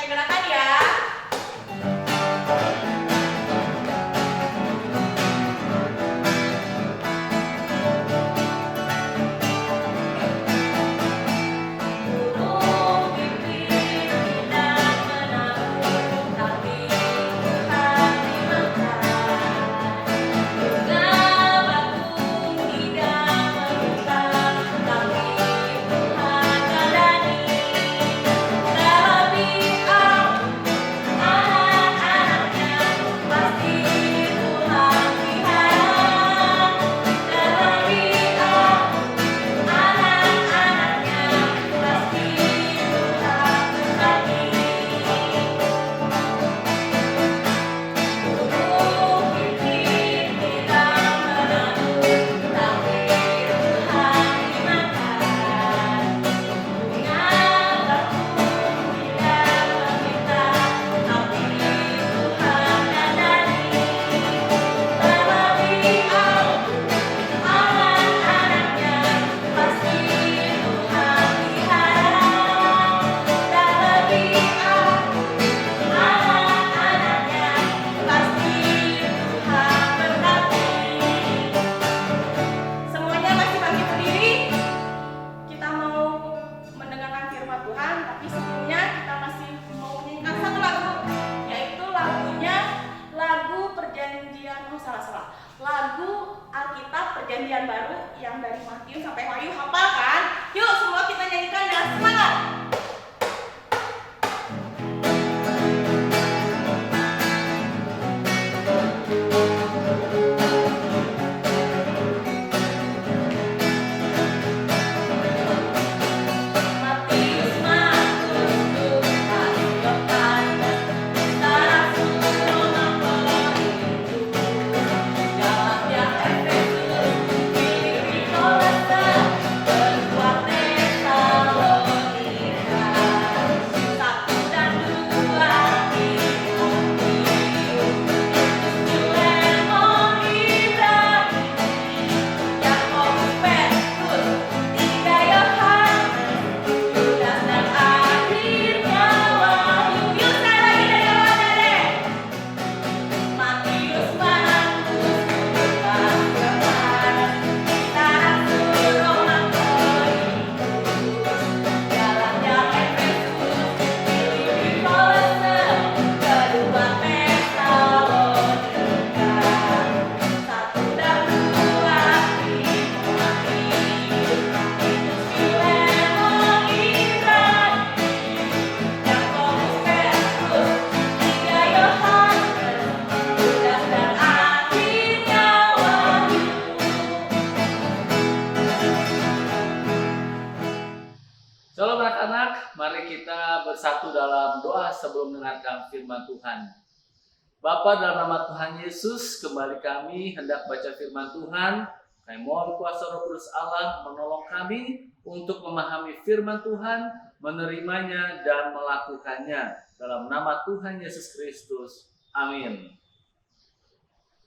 gerakan ya. Lagu Alkitab Perjanjian Baru yang dari Matius sampai Wahyu, hafal kan? Yuk semua kita nyanyikan dengan semangat. Shalom anak-anak, mari kita bersatu dalam doa sebelum mendengarkan firman Tuhan. Bapa, dalam nama Tuhan Yesus, kembali kami hendak baca firman Tuhan. Kami mohon kuasa Roh Kudus Allah menolong kami untuk memahami firman Tuhan, menerimanya dan melakukannya. Dalam nama Tuhan Yesus Kristus. Amin.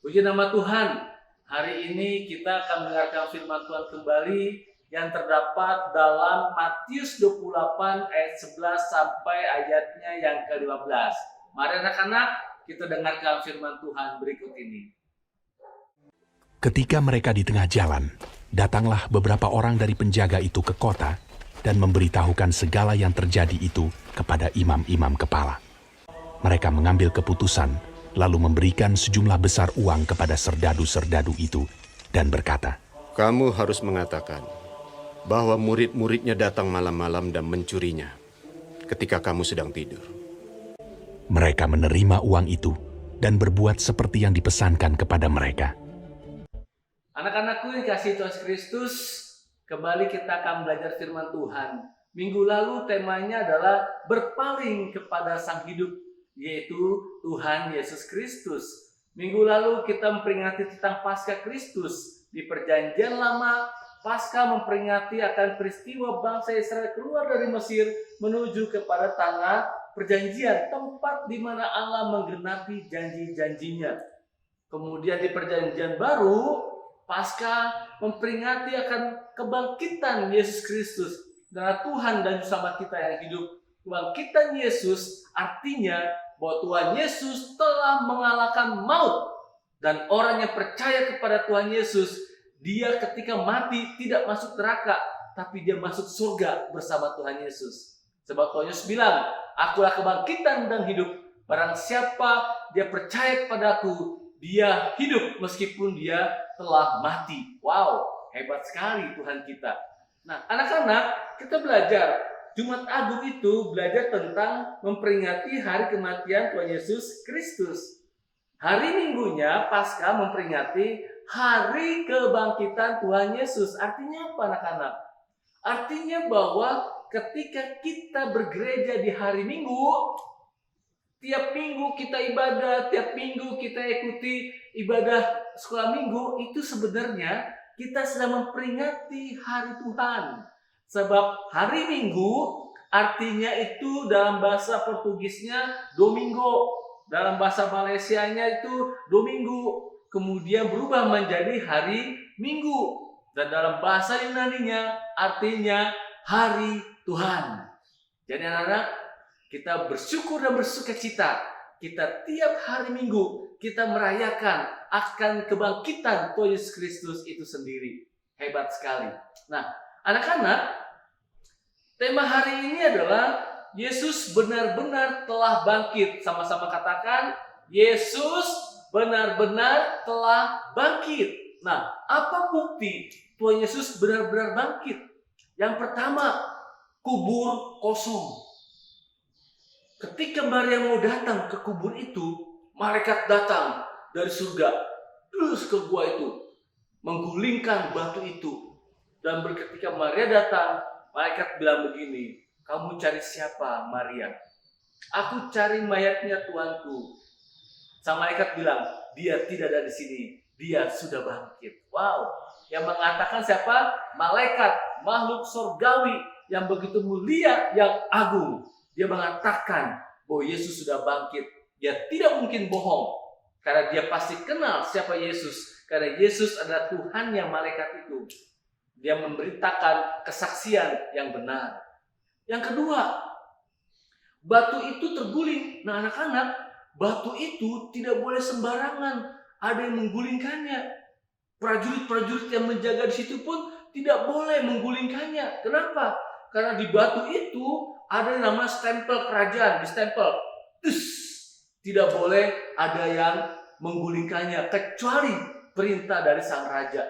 Puji nama Tuhan. Hari ini kita akan mendengarkan firman Tuhan kembali yang terdapat dalam Matius 28 ayat 11 sampai ayatnya yang ke-15. Mari anak-anak, kita dengarkan firman Tuhan berikut ini. Ketika mereka di tengah jalan, datanglah beberapa orang dari penjaga itu ke kota dan memberitahukan segala yang terjadi itu kepada imam-imam kepala. Mereka mengambil keputusan, lalu memberikan sejumlah besar uang kepada serdadu-serdadu itu dan berkata, "Kamu harus mengatakan bahwa murid-muridnya datang malam-malam dan mencurinya ketika kamu sedang tidur." Mereka menerima uang itu dan berbuat seperti yang dipesankan kepada mereka. Anak-anakku yang kasih Tuhan Kristus, kembali kita akan belajar firman Tuhan. Minggu lalu temanya adalah berpaling kepada Sang Hidup, yaitu Tuhan Yesus Kristus. Minggu lalu kita memperingati tentang Paskah Kristus. Di Perjanjian Lama, Paskah memperingati akan peristiwa bangsa Israel keluar dari Mesir menuju kepada tanah perjanjian, tempat di mana Allah menggenapi janji-janjinya. Kemudian di Perjanjian Baru, Paskah memperingati akan kebangkitan Yesus Kristus, adalah Tuhan dan Juru Selamat kita yang hidup. kebangkitan Yesus artinya bahwa Tuhan Yesus telah mengalahkan maut. Dan orang yang percaya kepada Tuhan Yesus, dia ketika mati tidak masuk neraka, tapi dia masuk surga bersama Tuhan Yesus. Sebab Tuhan Yesus bilang, akulah kebangkitan dan hidup. Barang siapa dia percaya kepadaku, dia hidup meskipun dia telah mati. Wow, hebat sekali Tuhan kita. Nah, anak-anak, kita belajar. Jumat Agung itu belajar tentang memperingati hari kematian Tuhan Yesus Kristus. Hari Minggunya Paskah memperingati hari kebangkitan Tuhan Yesus. Artinya apa anak-anak? Artinya bahwa ketika kita bergereja di hari Minggu, tiap minggu kita ibadah, tiap minggu kita ikuti ibadah sekolah minggu, itu sebenarnya kita sedang memperingati hari Tuhan. Sebab hari Minggu artinya itu dalam bahasa Portugisnya Domingo. Dalam bahasa Malaysianya itu Domingo, kemudian berubah menjadi hari Minggu. Dan dalam bahasa Yunaninya artinya hari Tuhan. Jadi anak-anak, kita bersyukur dan bersukacita. Kita tiap hari Minggu kita merayakan akan kebangkitan Tuhan Yesus Kristus itu sendiri. Hebat sekali. Nah, anak-anak, tema hari ini adalah Yesus benar-benar telah bangkit. Sama-sama katakan, Yesus benar-benar telah bangkit. Nah, apa bukti Tuhan Yesus benar-benar bangkit? Yang pertama, kubur kosong. Ketika Maria mau datang ke kubur itu, malaikat datang dari surga, terus ke gua itu, menggulingkan batu itu. Dan ketika Maria datang, malaikat bilang begini, kamu cari siapa, Maria? Aku cari mayatnya Tuanku. Sang malaikat bilang, dia tidak ada di sini, dia sudah bangkit. Wow, yang mengatakan siapa? Malaikat, makhluk surgawi yang begitu mulia, yang agung. Dia mengatakan bahwa Yesus sudah bangkit. Dia tidak mungkin bohong, karena dia pasti kenal siapa Yesus. Karena Yesus adalah Tuhan yang malaikat itu. Dia memberitakan kesaksian yang benar. Yang kedua, batu itu terguling. Nah anak-anak, batu itu tidak boleh sembarangan. Ada yang menggulingkannya. Prajurit-prajurit yang menjaga di situ pun tidak boleh menggulingkannya. Kenapa? Karena di batu itu ada yang namanya stempel kerajaan. Di stempel, tidak boleh ada yang menggulingkannya kecuali perintah dari sang raja.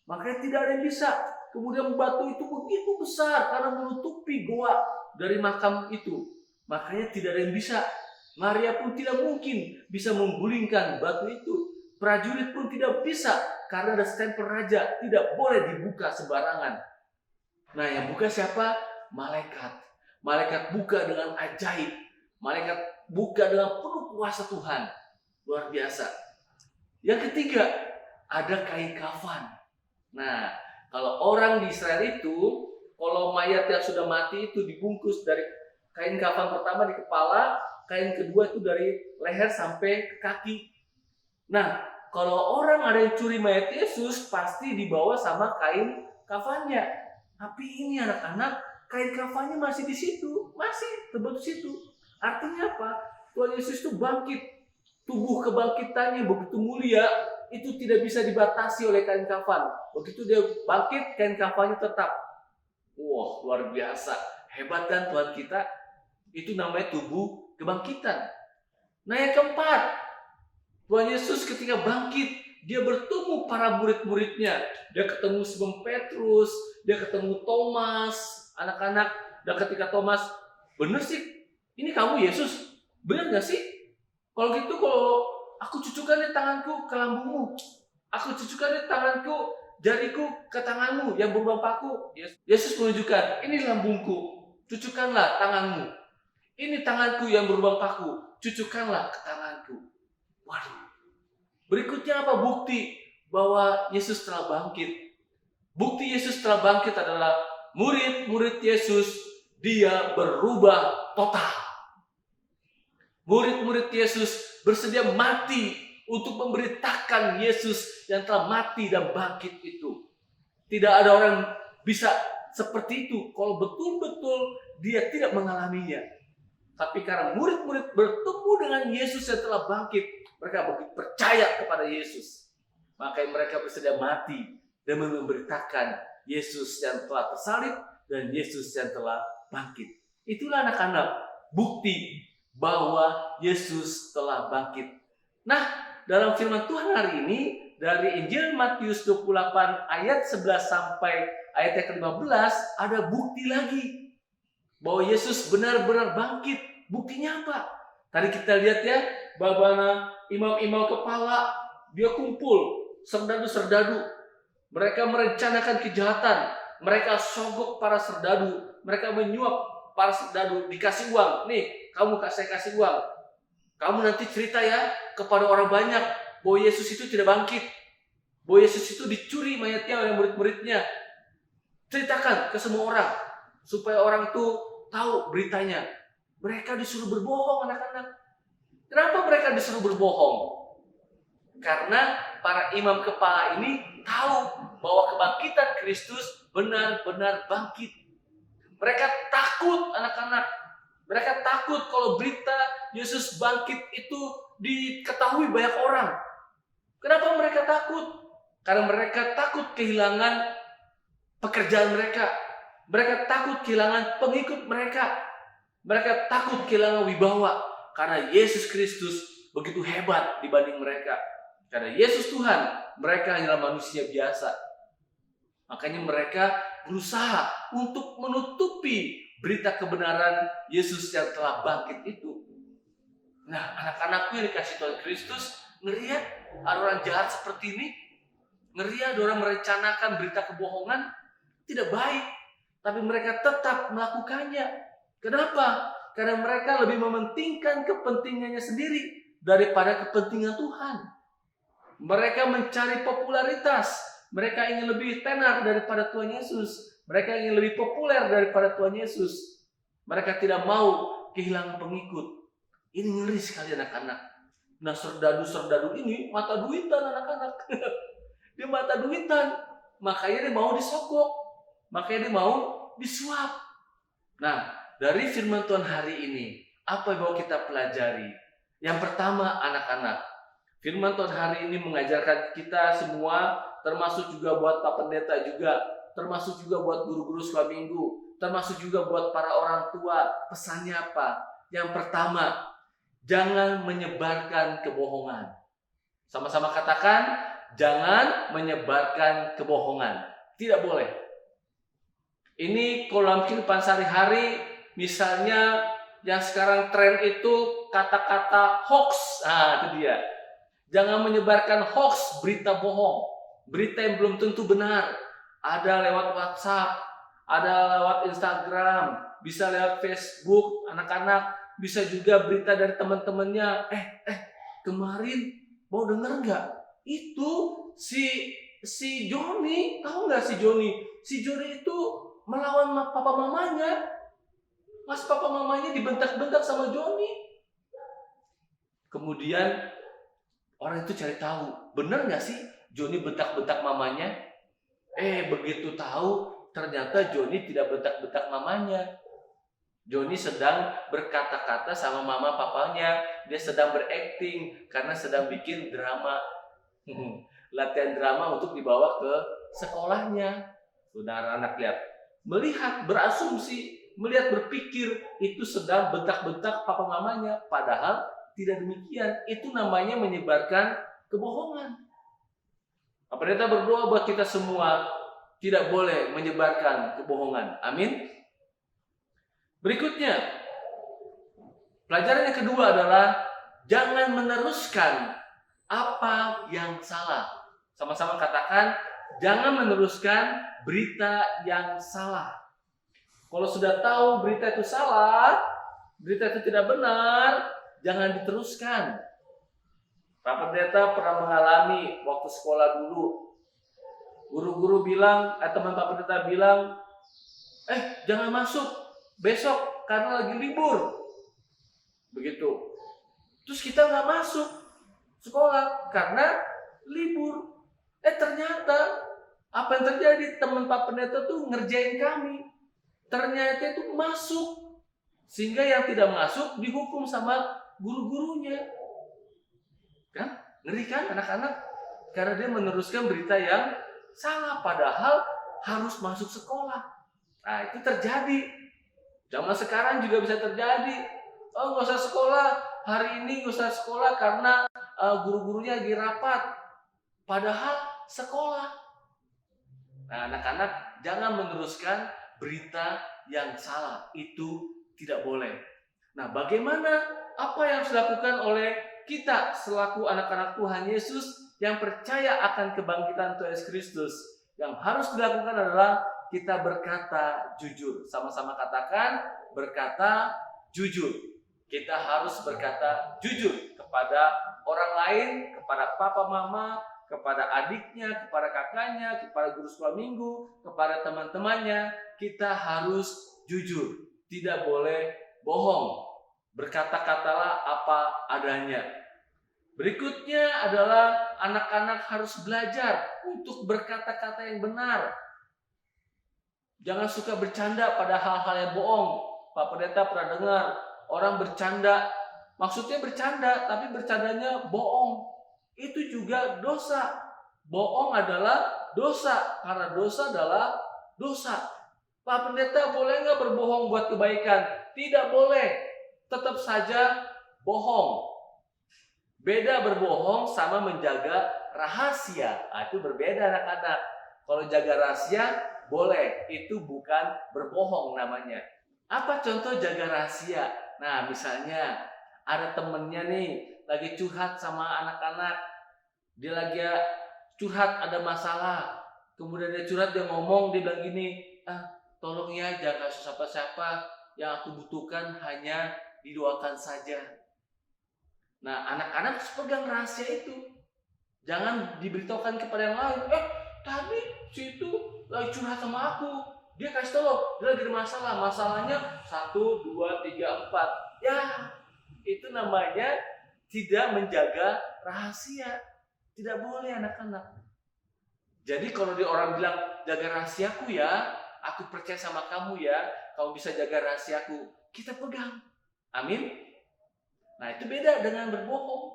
Makanya tidak ada yang bisa. Kemudian batu itu begitu besar karena menutupi goa dari makam itu. Makanya tidak ada yang bisa. Maria pun tidak mungkin bisa menggulingkan batu itu. Prajurit pun tidak bisa karena ada stempel raja. Tidak boleh dibuka sembarangan. Nah yang buka siapa? Malaikat. Malaikat buka dengan ajaib. Malaikat buka dengan penuh kuasa Tuhan. Luar biasa. Yang ketiga, ada kain kafan. Nah, kalau orang di Israel itu, kalau mayat yang sudah mati itu dibungkus dari kain kafan pertama di kepala, kain kedua itu dari leher sampai ke kaki. Nah, kalau orang ada yang curi mayat Yesus, pasti dibawa sama kain kafannya. Tapi ini anak-anak, kain kafannya masih di situ, masih terbentuk situ. Artinya apa? Tuhan Yesus itu bangkit. Tubuh kebangkitannya begitu mulia, itu tidak bisa dibatasi oleh kain kafan. Begitu dia bangkit, kain kafannya tetap. Wah, luar biasa. Hebat kan Tuhan kita? Itu namanya tubuh kebangkitan. Nah yang keempat, Tuhan Yesus ketika bangkit, dia bertemu para murid-muridnya. Dia ketemu Simon Petrus, dia ketemu Thomas, anak-anak. Dan ketika Thomas, bener sih, ini kamu Yesus? Bener gak sih? Kalau gitu, kalau aku cucukkan di tanganku ke lambungmu, aku cucukkan di tanganku, jariku ke tanganmu yang berlubang paku. Yesus menunjukkan, ini lambungku, cucukkanlah tanganmu. Ini tanganku yang berlubang paku, cucukkanlah ke tanganku. Waduh. Berikutnya apa bukti bahwa Yesus telah bangkit? Bukti Yesus telah bangkit adalah murid-murid Yesus, dia berubah total. Murid-murid Yesus bersedia mati untuk memberitakan Yesus yang telah mati dan bangkit itu. Tidak ada orang bisa seperti itu kalau betul-betul dia tidak mengalaminya. Tapi karena murid-murid bertemu dengan Yesus yang telah bangkit, mereka begitu percaya kepada Yesus. Makanya mereka bersedia mati dan memberitakan Yesus yang telah tersalib dan Yesus yang telah bangkit. Itulah anak-anak bukti bahwa Yesus telah bangkit. Nah, dalam firman Tuhan hari ini dari Injil Matius 28 ayat 11 sampai ayat yang ke-15 ada bukti lagi bahwa Yesus benar-benar bangkit. Buktinya apa? Tadi kita lihat ya, bagaimana imam-imam kepala dia kumpul, serdadu-serdadu. Mereka merencanakan kejahatan. Mereka sogok para serdadu. Mereka menyuap para serdadu, dikasih uang. Nih, kamu saya kasih uang. Kamu nanti cerita ya kepada orang banyak bahwa Yesus itu tidak bangkit. Bahwa Yesus itu dicuri mayatnya oleh murid-muridnya. Ceritakan ke semua orang supaya orang itu tahu beritanya. Mereka disuruh berbohong, anak-anak. Kenapa mereka disuruh berbohong? Karena para imam kepala ini tahu bahwa kebangkitan Kristus benar-benar bangkit. Mereka takut, anak-anak. Mereka takut kalau berita Yesus bangkit itu diketahui banyak orang. Kenapa mereka takut? Karena mereka takut kehilangan pekerjaan mereka. Mereka takut kehilangan pengikut mereka. Mereka takut kehilangan wibawa. Karena Yesus Kristus begitu hebat dibanding mereka. Karena Yesus Tuhan, mereka hanyalah manusia biasa. Makanya mereka berusaha untuk menutupi berita kebenaran Yesus yang telah bangkit itu. Nah, anak-anakku yang dikasih Tuhan Kristus, ngelihat ada orang jahat seperti ini, ngelihat orang merencanakan berita kebohongan, tidak baik. Tapi mereka tetap melakukannya. Kenapa? Karena mereka lebih mementingkan kepentingannya sendiri daripada kepentingan Tuhan. Mereka mencari popularitas. Mereka ingin lebih tenar daripada Tuhan Yesus. Mereka ingin lebih populer daripada Tuhan Yesus. Mereka tidak mau kehilangan pengikut. Ini ngeri sekali anak-anak. Nah, serdadu-serdadu ini mata duitan anak-anak. Dia mata duitan. Makanya dia mau disogok. Makanya dia mau disuap. Nah, dari firman Tuhan hari ini, apa yang mau kita pelajari? Yang pertama, anak-anak, firman Tuhan hari ini mengajarkan kita semua, termasuk juga buat Pak Pendeta juga, termasuk juga buat guru-guru sekolah minggu, termasuk juga buat para orang tua. Pesannya apa? Yang pertama, jangan menyebarkan kebohongan. Sama-sama katakan, jangan menyebarkan kebohongan. Tidak boleh. Ini kalau dalam kehidupan sehari-hari, misalnya yang sekarang tren itu kata-kata hoax. Nah, itu dia. Jangan menyebarkan hoax, berita bohong. Berita yang belum tentu benar. Ada lewat WhatsApp, ada lewat Instagram, bisa lewat Facebook, anak-anak. Bisa juga berita dari teman-temannya. Kemarin mau dengar nggak? Itu si Joni, tahu nggak si Joni? Si Joni itu melawan papa mamanya. Mas papa mamanya dibentak-bentak sama Joni. Kemudian orang itu cari tahu, benar nggak sih Joni bentak-bentak mamanya? Begitu tahu, ternyata Joni tidak bentak-bentak mamanya. Joni sedang berkata-kata sama mama papanya. Dia sedang berakting karena sedang bikin drama. Latihan drama untuk dibawa ke sekolahnya. Saudara anak lihat, melihat, berasumsi, melihat, berpikir itu sedang bentak-bentak papa mamanya. Padahal tidak demikian. Itu namanya menyebarkan kebohongan. Pak Pendeta berdoa buat kita semua tidak boleh menyebarkan kebohongan. Amin. Berikutnya, pelajaran yang kedua adalah jangan meneruskan apa yang salah. Sama-sama katakan, jangan meneruskan berita yang salah. Kalau sudah tahu berita itu salah, berita itu tidak benar, jangan diteruskan. Pak Pendeta pernah mengalami waktu sekolah dulu. Guru-guru bilang, teman Pak Pendeta bilang, jangan masuk besok karena lagi libur. Begitu. Terus kita nggak masuk sekolah karena libur. Ternyata apa yang terjadi? Teman Pak Pendeta tuh ngerjain kami. Ternyata itu masuk. Sehingga yang tidak masuk dihukum sama guru-gurunya. Kan? Ngeri kan anak-anak? Karena dia meneruskan berita yang salah, padahal harus masuk sekolah. Nah, itu terjadi. Zaman sekarang juga bisa terjadi. Oh, nggak usah sekolah. Hari ini nggak usah sekolah karena guru-gurunya lagi rapat. Padahal sekolah. Nah, anak-anak jangan meneruskan berita yang salah. Itu tidak boleh. Nah, bagaimana? Apa yang harus dilakukan oleh kita selaku anak-anak Tuhan Yesus yang percaya akan kebangkitan Tuhan Yesus Kristus? Yang harus dilakukan adalah kita berkata jujur. Sama-sama katakan berkata jujur. Kita harus berkata jujur kepada orang lain, kepada papa mama, kepada adiknya, kepada kakaknya, kepada guru sekolah minggu, kepada teman-temannya. Kita harus jujur. Tidak boleh bohong. Berkata-katalah apa adanya. Berikutnya adalah anak-anak harus belajar untuk berkata-kata yang benar. Jangan suka bercanda pada hal-hal yang bohong. Pak Pendeta pernah dengar orang bercanda, maksudnya bercanda, tapi bercandanya bohong. Itu juga dosa. Bohong adalah dosa, karena dosa adalah dosa. Pak Pendeta boleh nggak berbohong buat kebaikan? Tidak boleh. Tetap saja bohong. Beda berbohong sama menjaga rahasia. Nah, itu berbeda anak-anak. Kalau jaga rahasia boleh, itu bukan berbohong namanya. Apa contoh jaga rahasia? Nah, misalnya ada temennya nih lagi curhat sama anak-anak. Dia lagi curhat ada masalah. Kemudian dia curhat, dia ngomong, dia bilang gini, tolong ya jangan siapa-siapa, yang aku butuhkan hanya didoakan saja. Nah, anak-anak harus pegang rahasia itu. Jangan diberitahukan kepada yang lain. Tadi si itu lagi curhat sama aku. Dia kasih tahu, dia lagi ada masalah. Masalahnya 1, 2, 3, 4. Ya, itu namanya tidak menjaga rahasia. Tidak boleh anak-anak. Jadi kalau orang bilang, jaga rahasiaku ya, aku percaya sama kamu ya, kamu bisa jaga rahasiaku, kita pegang. Amin. Nah, itu beda dengan berbohong.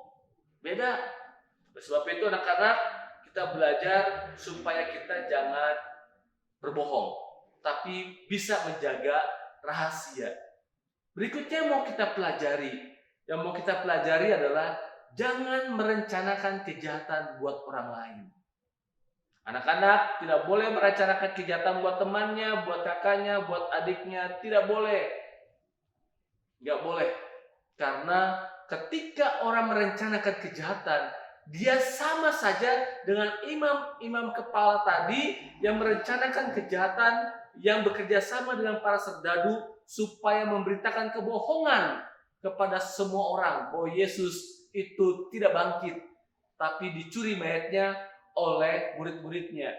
Beda. Sebab itu anak-anak, kita belajar supaya kita jangan berbohong, tapi bisa menjaga rahasia. Berikutnya mau kita pelajari. Yang mau kita pelajari adalah jangan merencanakan kejahatan buat orang lain. Anak-anak tidak boleh merencanakan kejahatan buat temannya, buat kakaknya, buat adiknya. Tidak boleh. Nggak boleh. Karena ketika orang merencanakan kejahatan, dia sama saja dengan imam-imam kepala tadi yang merencanakan kejahatan, yang bekerja sama dengan para serdadu supaya memberitakan kebohongan kepada semua orang bahwa Yesus itu tidak bangkit, tapi dicuri mayatnya oleh murid-muridnya.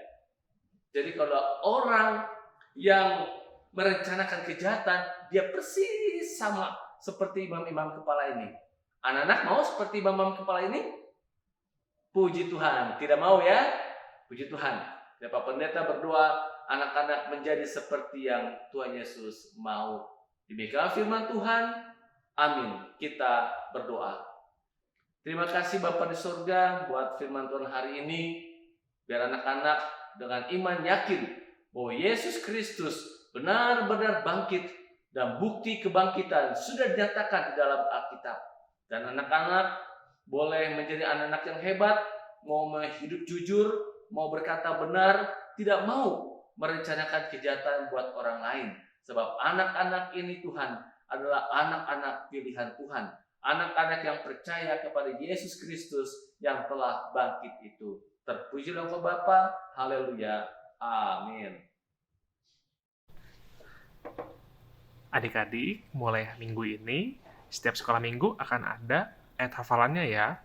Jadi kalau orang yang merencanakan kejahatan, dia persis sama seperti imam-imam kepala ini. Anak-anak mau seperti imam-imam kepala ini? Puji Tuhan. Tidak mau ya? Puji Tuhan. Ya, Pak Pendeta berdoa anak-anak menjadi seperti yang Tuhan Yesus mau. Demikian firman Tuhan. Amin. Kita berdoa. Terima kasih Bapa di surga buat firman Tuhan hari ini. Biar anak-anak dengan iman yakin bahwa Yesus Kristus benar-benar bangkit dan bukti kebangkitan sudah dinyatakan di dalam Alkitab. Dan anak-anak boleh menjadi anak-anak yang hebat, mau hidup jujur, mau berkata benar, tidak mau merencanakan kejahatan buat orang lain. Sebab anak-anak ini Tuhan adalah anak-anak pilihan Tuhan. Anak-anak yang percaya kepada Yesus Kristus yang telah bangkit itu. Terpujilah Engkau Bapa. Haleluya. Amin. Adik-adik, mulai minggu ini, setiap sekolah minggu akan ada ayat hafalannya ya.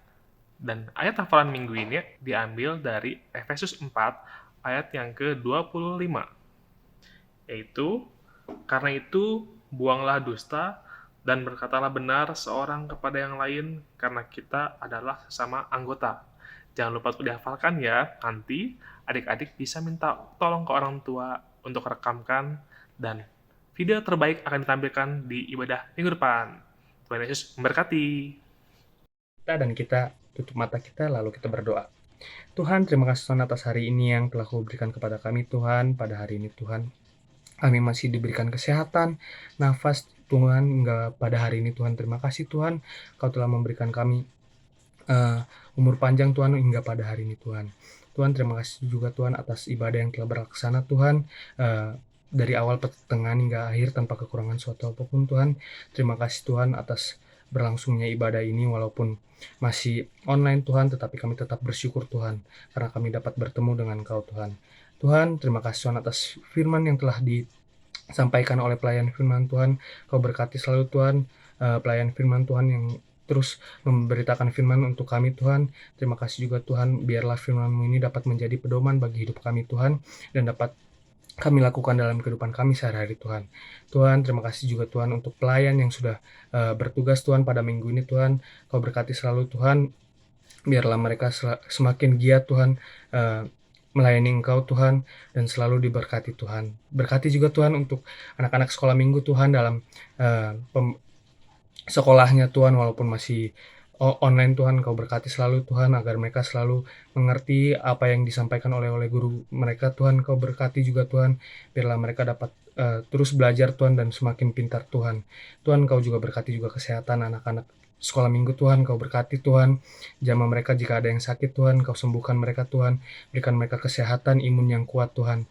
Dan ayat hafalan minggu ini diambil dari Efesus 4 ayat yang ke-25. Yaitu, karena itu buanglah dusta dan berkatalah benar seorang kepada yang lain karena kita adalah sesama anggota. Jangan lupa untuk dihafalkan ya, nanti adik-adik bisa minta tolong ke orang tua untuk rekamkan dan video terbaik akan ditampilkan di ibadah minggu depan. Tuhan Yesus memberkati. Kita tutup mata kita lalu kita berdoa. Tuhan, terima kasih Tuhan atas hari ini yang telah Kau berikan kepada kami Tuhan. Pada hari ini Tuhan, kami masih diberikan kesehatan, nafas Tuhan, hingga pada hari ini Tuhan. Terima kasih Tuhan, Kau telah memberikan kami umur panjang Tuhan hingga pada hari ini Tuhan. Tuhan, terima kasih juga Tuhan atas ibadah yang telah berlaksana Tuhan, dari awal pertengahan hingga akhir tanpa kekurangan suatu apapun Tuhan. Terima kasih Tuhan atas berlangsungnya ibadah ini walaupun masih online Tuhan, tetapi kami tetap bersyukur Tuhan karena kami dapat bertemu dengan Kau Tuhan. Tuhan, terima kasih Tuhan atas firman yang telah disampaikan oleh pelayan firman Tuhan. Kau berkati selalu Tuhan pelayan firman Tuhan yang terus memberitakan firman untuk kami Tuhan. Terima kasih juga Tuhan, biarlah firman-Mu ini dapat menjadi pedoman bagi hidup kami Tuhan, dan dapat kami lakukan dalam kehidupan kami sehari-hari Tuhan. Tuhan, terima kasih juga Tuhan untuk pelayan yang sudah bertugas Tuhan pada minggu ini Tuhan. Kau berkati selalu Tuhan, biarlah mereka semakin giat Tuhan melayani Engkau Tuhan, dan selalu diberkati Tuhan. Berkati juga Tuhan untuk anak-anak sekolah minggu Tuhan dalam sekolahnya Tuhan, walaupun masih online Tuhan. Kau berkati selalu Tuhan agar mereka selalu mengerti apa yang disampaikan oleh guru mereka Tuhan. Kau berkati juga Tuhan, biarlah mereka dapat terus belajar Tuhan dan semakin pintar Tuhan. Tuhan, Kau juga berkati juga kesehatan anak-anak sekolah minggu Tuhan. Kau berkati Tuhan, jamah mereka jika ada yang sakit Tuhan. Kau sembuhkan mereka Tuhan, berikan mereka kesehatan imun yang kuat Tuhan.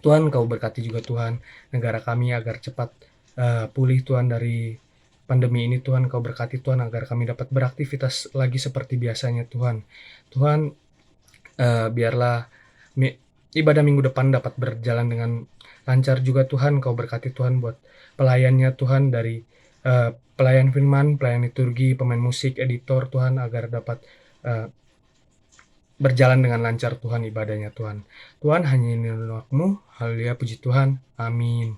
Tuhan, Kau berkati juga Tuhan negara kami agar cepat pulih Tuhan dari pandemi ini Tuhan. Kau berkati Tuhan agar kami dapat beraktivitas lagi seperti biasanya Tuhan. Tuhan, biarlah ibadah minggu depan dapat berjalan dengan lancar juga Tuhan. Kau berkati Tuhan buat pelayannya Tuhan, dari pelayan firman, pelayan liturgi, pemain musik, editor Tuhan, agar dapat berjalan dengan lancar Tuhan ibadahnya Tuhan. Tuhan, hanya ini nama-Mu. Haleluya, puji Tuhan. Amin.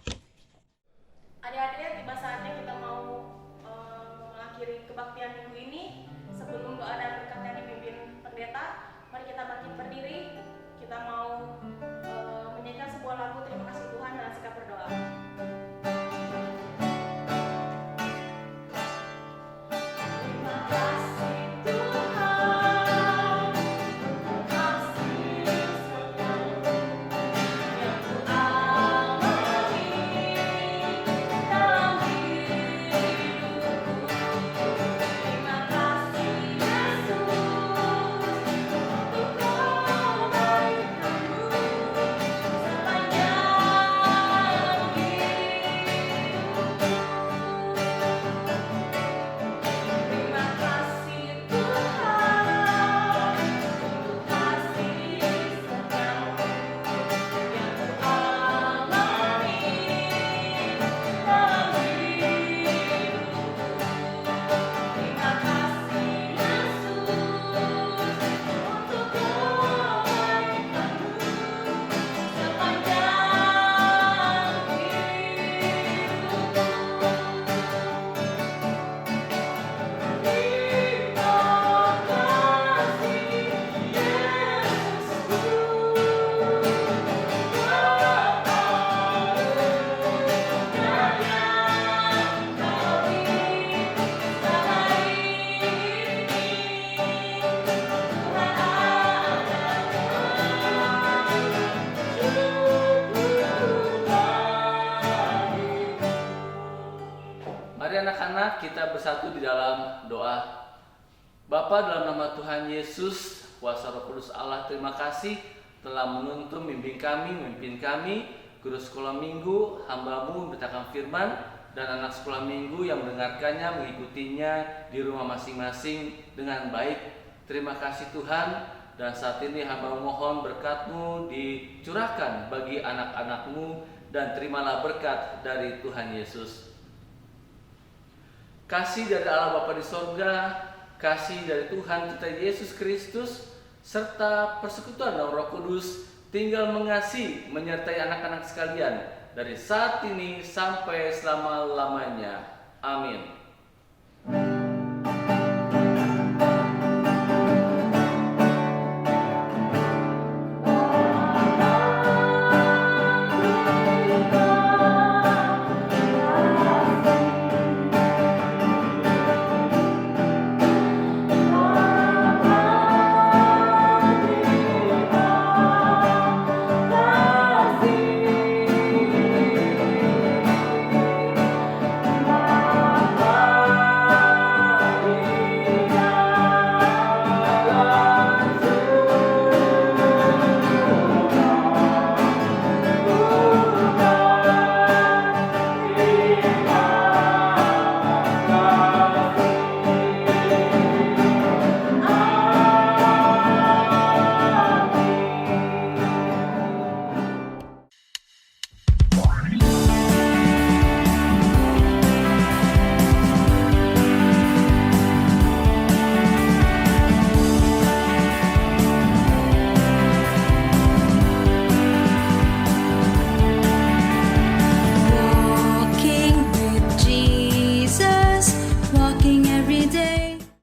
Adik-adik, tiba saatnya kita mau mengakhiri kebaktian minggu ini. Sebelum doa dan berkat yang dipimpin pendeta, mari kita bangkit berdiri. Kita mau menyanyikan sebuah lagu terima kasih Tuhan dengan sikap berdoa. Terima kasih Tuhan untuk kasih serta-Mu yang Ku alami dalam hidupku. Terima kasih Yesus untuk kebaikan-Mu sepanjang hidupku. Terima kasih Tuhan untuk kasih serta-Mu yang Ku alami dalam hidupku. Terima kasih Yesus untuk kebaikan-Mu sepanjang Mari anak-anak kita bersatu di dalam doa. Bapa, dalam nama Tuhan Yesus, kuasa Roh Kudus Allah, terima kasih telah menuntun memimpin kami, guru sekolah minggu, hamba-Mu memberitakan firman, dan anak sekolah minggu yang mendengarkannya, mengikutinya di rumah masing-masing dengan baik. Terima kasih Tuhan, dan saat ini hamba mohon berkat-Mu dicurahkan bagi anak-anak-Mu, dan terimalah berkat dari Tuhan Yesus. Kasih dari Allah Bapa di sorga, kasih dari Tuhan kita Yesus Kristus, serta persekutuan dalam Roh Kudus tinggal mengasihi menyertai anak-anak sekalian dari saat ini sampai selama-lamanya. Amin.